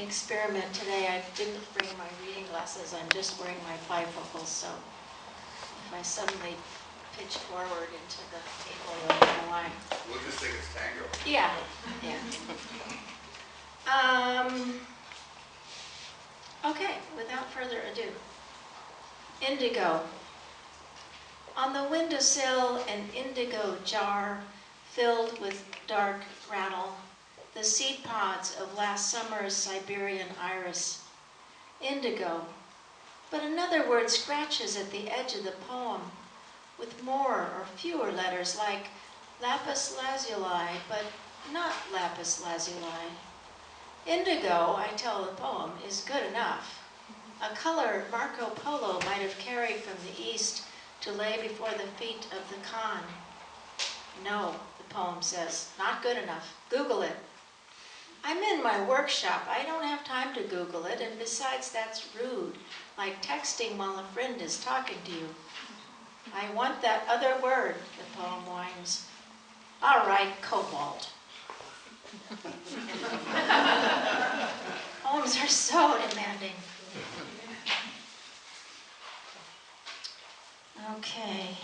experiment today. I didn't bring my reading glasses. I'm just wearing my bifocals, so if I suddenly pitch forward into the table, you'll know why. We'll just think it's tango. Yeah, yeah. Okay, without further ado. Indigo. On the windowsill, an indigo jar filled with dark rattle, the seed pods of last summer's Siberian iris. Indigo. But another word scratches at the edge of the poem with more or fewer letters like lapis lazuli, but not lapis lazuli. Indigo, I tell the poem, is good enough. A color Marco Polo might have carried from the east to lay before the feet of the Khan. No, the poem says, not good enough. Google it. I'm in my workshop. I don't have time to Google it, and besides, that's rude, like texting while a friend is talking to you. I want that other word, the poem whines. All right, cobalt. Poems are so demanding. Okay.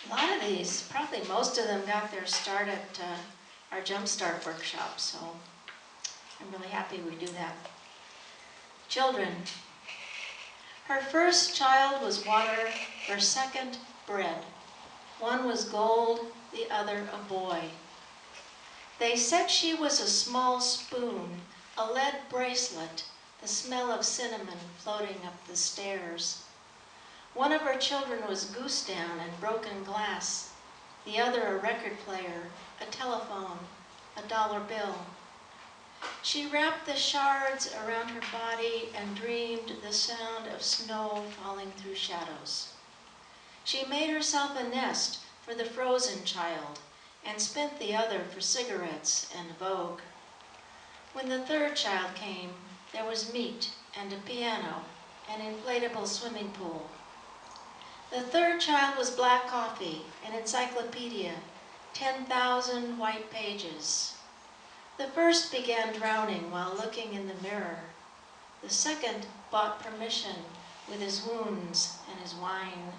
A lot of these, probably most of them got their start at our Jumpstart workshop, so I'm really happy we do that. Children. Her first child was water, her second bread. One was gold, the other a boy. They said she was a small spoon, a lead bracelet, the smell of cinnamon floating up the stairs. One of her children was goose down and broken glass, the other a record player, a telephone, a dollar bill. She wrapped the shards around her body and dreamed the sound of snow falling through shadows. She made herself a nest for the frozen child and spent the other for cigarettes and Vogue. When the third child came, there was meat and a piano, an inflatable swimming pool. The third child was black coffee, an encyclopedia, 10,000 white pages. The first began drowning while looking in the mirror. The second bought permission with his wounds and his wine.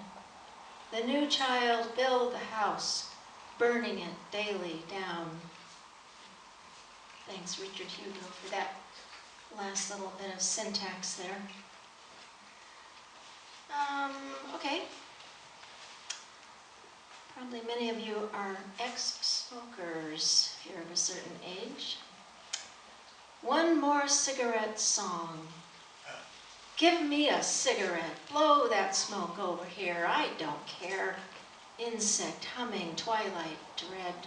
The new child built the house, burning it daily down. Thanks, Richard Hugo, for that last little bit of syntax there. Okay. Probably many of you are ex-smokers if you're of a certain age. One more cigarette song. Give me a cigarette. Blow that smoke over here. I don't care. Insect humming, twilight dread.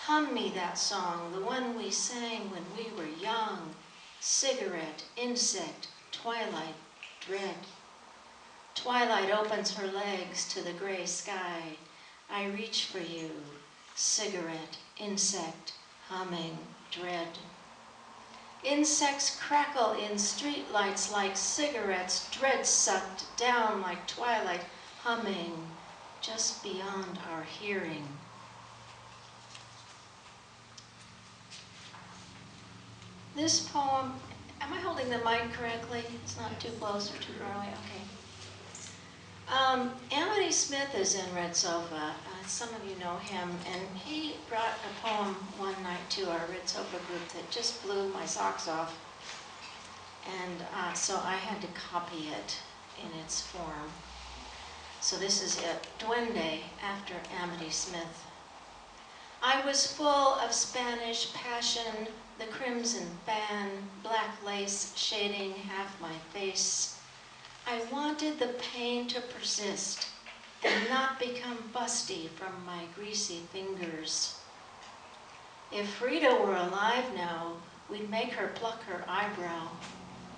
Hum me that song, the one we sang when we were young. Cigarette, insect, twilight dread. Twilight opens her legs to the gray sky. I reach for you. Cigarette, insect, humming, dread. Insects crackle in streetlights like cigarettes, dread sucked down like twilight, humming just beyond our hearing. This poem, am I holding the mic correctly? It's not too close or too far away? Okay. Amity Smith is in Red Sofa. Some of you know him, and he brought a poem one night to our Red Sofa group that just blew my socks off. And so I had to copy it in its form. So this is it, Duende, after Amity Smith. I was full of Spanish passion, the crimson fan, black lace shading half my face. I wanted the pain to persist and not become busty from my greasy fingers. If Frida were alive now, we'd make her pluck her eyebrow,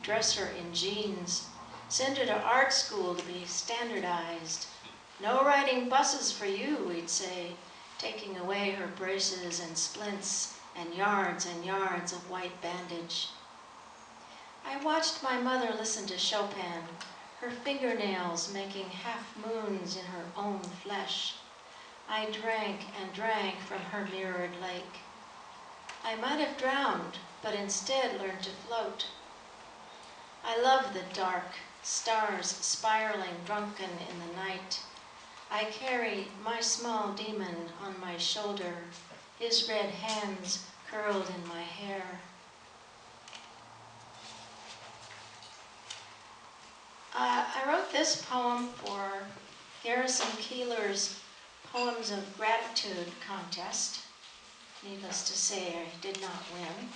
dress her in jeans, send her to art school to be standardized. No riding buses for you, we'd say, taking away her braces and splints and yards of white bandage. I watched my mother listen to Chopin, her fingernails making half-moons in her own flesh. I drank and drank from her mirrored lake. I might have drowned, but instead learned to float. I love the dark, stars spiraling drunken in the night. I carry my small demon on my shoulder, his red hands curled in my hair. I wrote this poem for Garrison Keillor's Poems of Gratitude contest. Needless to say, I did not win.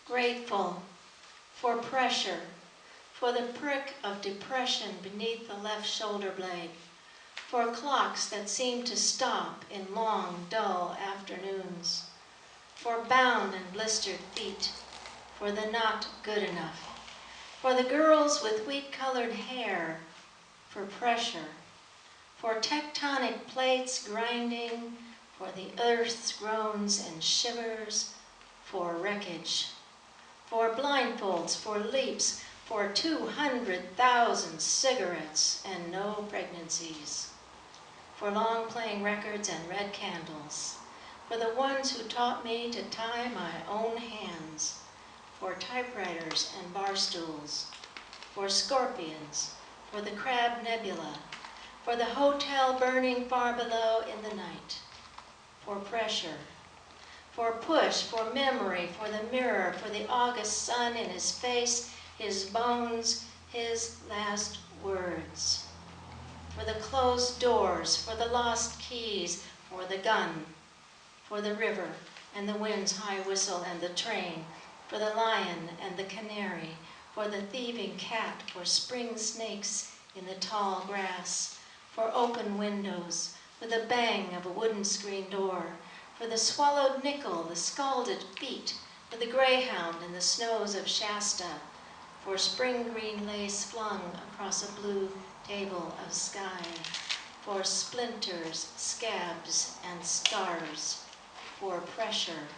Grateful for pressure, for the prick of depression beneath the left shoulder blade, for clocks that seem to stop in long, dull afternoons, for bound and blistered feet, for the not good enough, for the girls with wheat-colored hair, for pressure, for tectonic plates grinding, for the earth's groans and shivers, for wreckage, for blindfolds, for leaps, for 200,000 cigarettes and no pregnancies, for long playing records and red candles, for the ones who taught me to tie my own hands, for typewriters and bar stools, for scorpions, for the Crab Nebula, for the hotel burning far below in the night, for pressure, for push, for memory, for the mirror, for the August sun in his face, his bones, his last words, for the closed doors, for the lost keys, for the gun, for the river and the wind's high whistle and the train, for the lion and the canary, for the thieving cat, for spring snakes in the tall grass, for open windows, for the bang of a wooden screen door, for the swallowed nickel, the scalded feet, for the greyhound in the snows of Shasta, for spring green lace flung across a blue table of sky, for splinters, scabs, and scars, for pressure,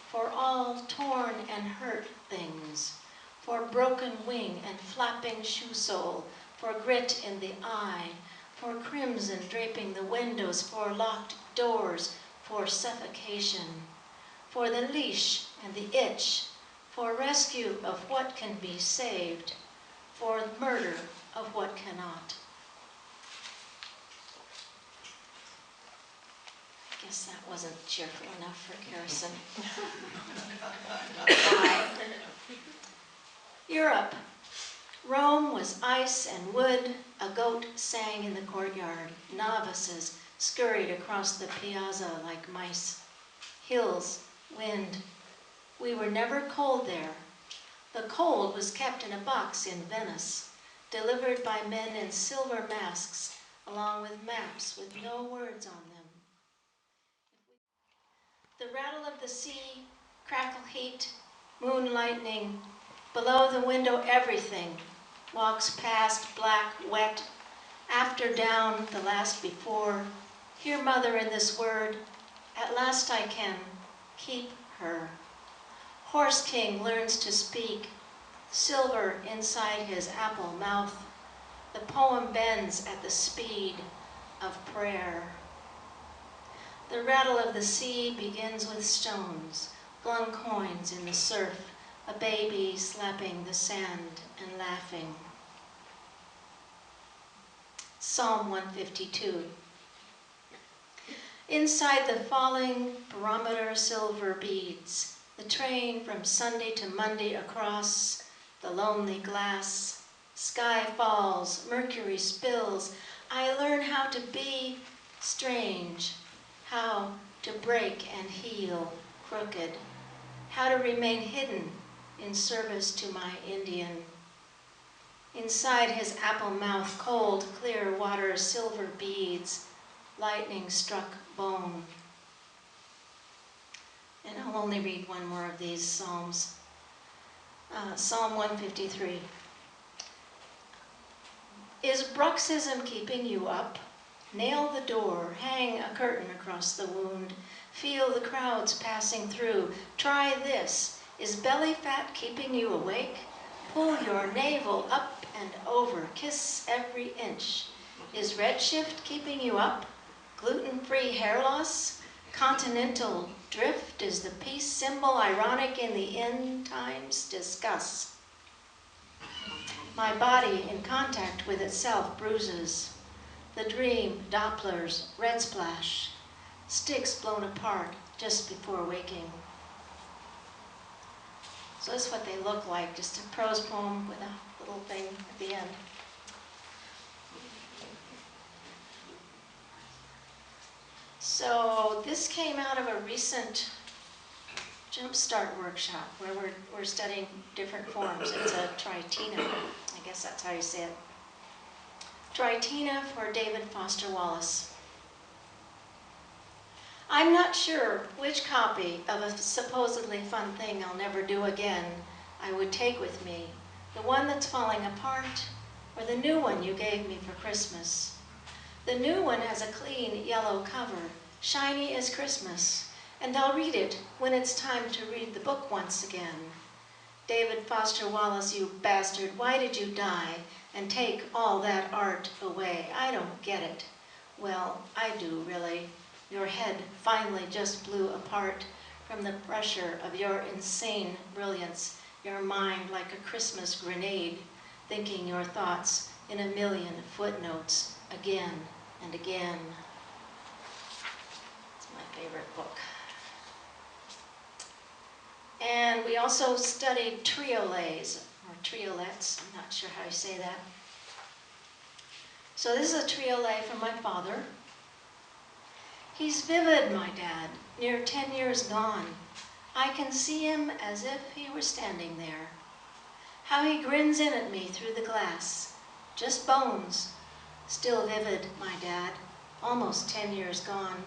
for all torn and hurt things, for broken wing and flapping shoe sole, for grit in the eye, for crimson draping the windows, for locked doors, for suffocation, for the leash and the itch, for rescue of what can be saved, for murder of what cannot. I guess that wasn't cheerful enough for Garrison. Europe. Rome was ice and wood. A goat sang in the courtyard. Novices scurried across the piazza like mice. Hills, wind. We were never cold there. The cold was kept in a box in Venice, delivered by men in silver masks, along with maps with no words on them. The rattle of the sea, crackle heat, moon lightning, below the window everything walks past, black, wet, after down, the last before. Hear mother in this word, at last I can keep her. Horse King learns to speak, silver inside his apple mouth. The poem bends at the speed of prayer. The rattle of the sea begins with stones, flung coins in the surf, a baby slapping the sand and laughing. Psalm 152. Inside the falling barometer silver beads, the train from Sunday to Monday across the lonely glass. Sky falls, mercury spills. I learn how to be strange, how to break and heal crooked, how to remain hidden in service to my Indian. Inside his apple mouth, cold, clear water, silver beads, lightning struck bone. And I'll only read one more of these psalms. Psalm 153. Is bruxism keeping you up? Nail the door, hang a curtain across the wound. Feel the crowds passing through. Try this. Is belly fat keeping you awake? Pull your navel up and over. Kiss every inch. Is redshift keeping you up? Gluten-free hair loss? Continental Drift is the peace symbol, ironic in the end times discuss. My body in contact with itself bruises. The dream, Dopplers, red splash, sticks blown apart just before waking. So this is what they look like, just a prose poem with a little thing at the end. So this came out of a recent Jumpstart workshop where we're studying different forms. It's a tritina, I guess that's how you say it. Tritina for David Foster Wallace. I'm not sure which copy of a supposedly fun thing I'll never do again I would take with me, the one that's falling apart or the new one you gave me for Christmas. The new one has a clean yellow cover, shiny as Christmas, and I'll read it when it's time to read the book once again. David Foster Wallace, you bastard, why did you die and take all that art away? I don't get it. Well, I do, really. Your head finally just blew apart from the pressure of your insane brilliance, your mind like a Christmas grenade, thinking your thoughts in a million footnotes again and again. It's my favorite book. And we also studied triolets, or triolets, I'm not sure how you say that. So this is a triolet from my father. He's vivid, my dad, near 10 years gone. I can see him as if he were standing there. How he grins in at me through the glass. Just bones. Still vivid, my dad, almost 10 years gone.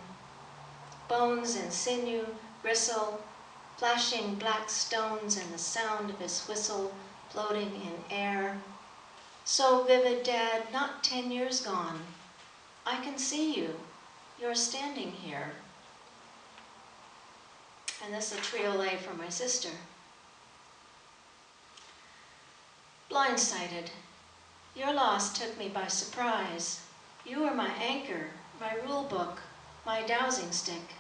Bones and sinew, gristle, flashing black stones and the sound of his whistle floating in air. So vivid, Dad, not 10 years gone. I can see you. You're standing here. And this is a triolet for my sister. Blindsided. Your loss took me by surprise. You were my anchor, my rule book, my dowsing stick.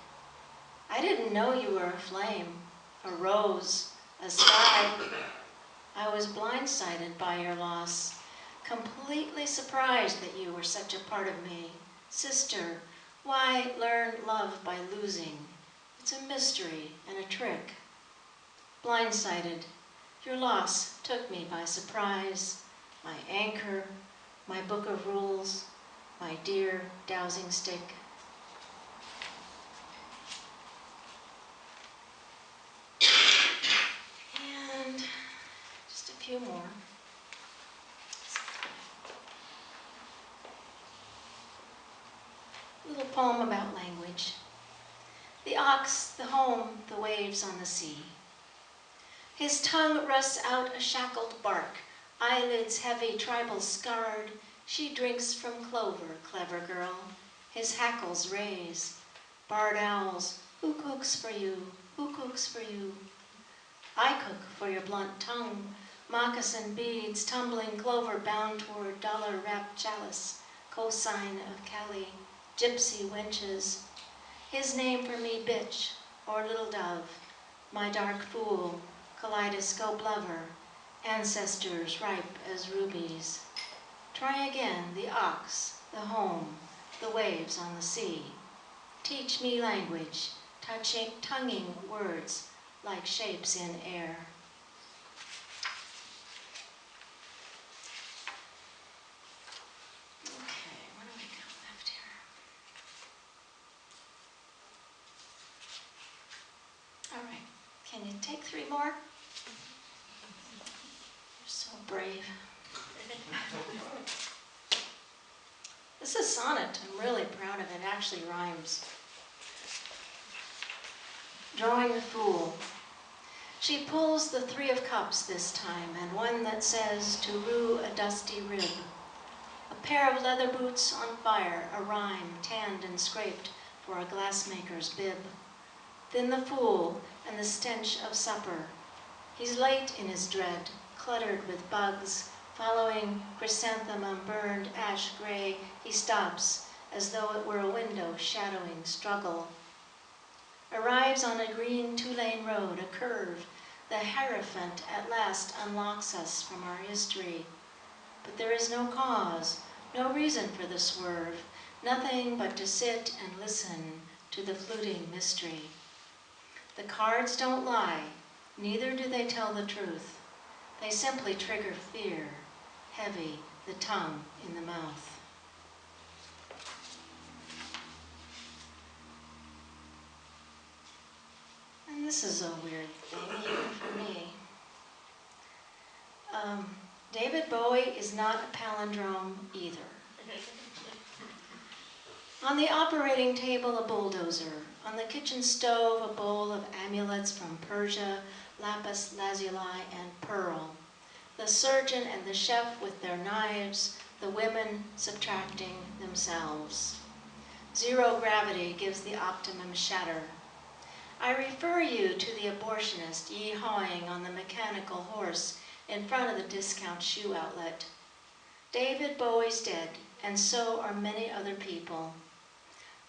I didn't know you were a flame, a rose, a sky. I was blindsided by your loss, completely surprised that you were such a part of me. Sister, why learn love by losing? It's a mystery and a trick. Blindsided, your loss took me by surprise. My anchor, my book of rules, my dear dowsing stick. And just a few more. A little poem about language. The ox, the home, the waves on the sea. His tongue rusts out a shackled bark, eyelids heavy, tribal scarred. She drinks from clover, clever girl. His hackles raise. Barred owls, who cooks for you? Who cooks for you? I cook for your blunt tongue. Moccasin beads, tumbling clover bound toward dollar-wrapped chalice, cosign of Cali, gypsy wenches. His name for me, bitch, or little dove, my dark fool, kaleidoscope lover, ancestors ripe as rubies. Try again, the ox, the home, the waves on the sea. Teach me language, tonguing words like shapes in air. Okay, what do we got left here? All right, can you take 3 more? You're so brave. This is a sonnet. I'm really proud of it. It actually rhymes. Drawing the Fool. She pulls the 3 of cups this time, and one that says, to rue a dusty rib. A pair of leather boots on fire, a rhyme, tanned and scraped for a glassmaker's bib. Then the fool and the stench of supper. He's late in his dread, cluttered with bugs, following chrysanthemum burned ash gray. He stops, as though it were a window shadowing struggle. Arrives on a green two-lane road, a curve. The hierophant at last unlocks us from our history. But there is no cause, no reason for the swerve, nothing but to sit and listen to the fluting mystery. The cards don't lie, neither do they tell the truth. They simply trigger fear, heavy, the tongue in the mouth. And this is a weird thing, even for me. David Bowie is not a palindrome either. On the operating table, a bulldozer. On the kitchen stove, a bowl of amulets from Persia, lapis lazuli, and pearl. The surgeon and the chef with their knives, the women subtracting themselves. Zero gravity gives the optimum shatter. I refer you to the abortionist yee-hawing on the mechanical horse in front of the discount shoe outlet. David Bowie's dead, and so are many other people.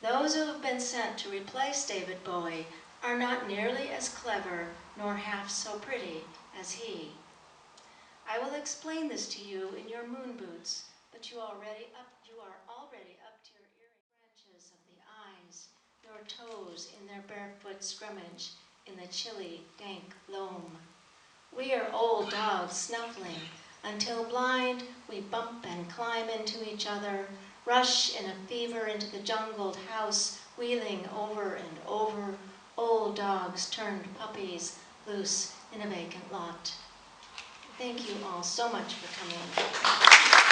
Those who have been sent to replace David Bowie are not nearly as clever nor half so pretty as he. I will explain this to you in your moon boots, but you are already up to your earring branches of the eyes, your toes in their barefoot scrummage in the chilly, dank loam. We are old dogs snuffling, until blind we bump and climb into each other, rush in a fever into the jungled house, wheeling over and over, old dogs turned puppies loose in a vacant lot. Thank you all so much for coming.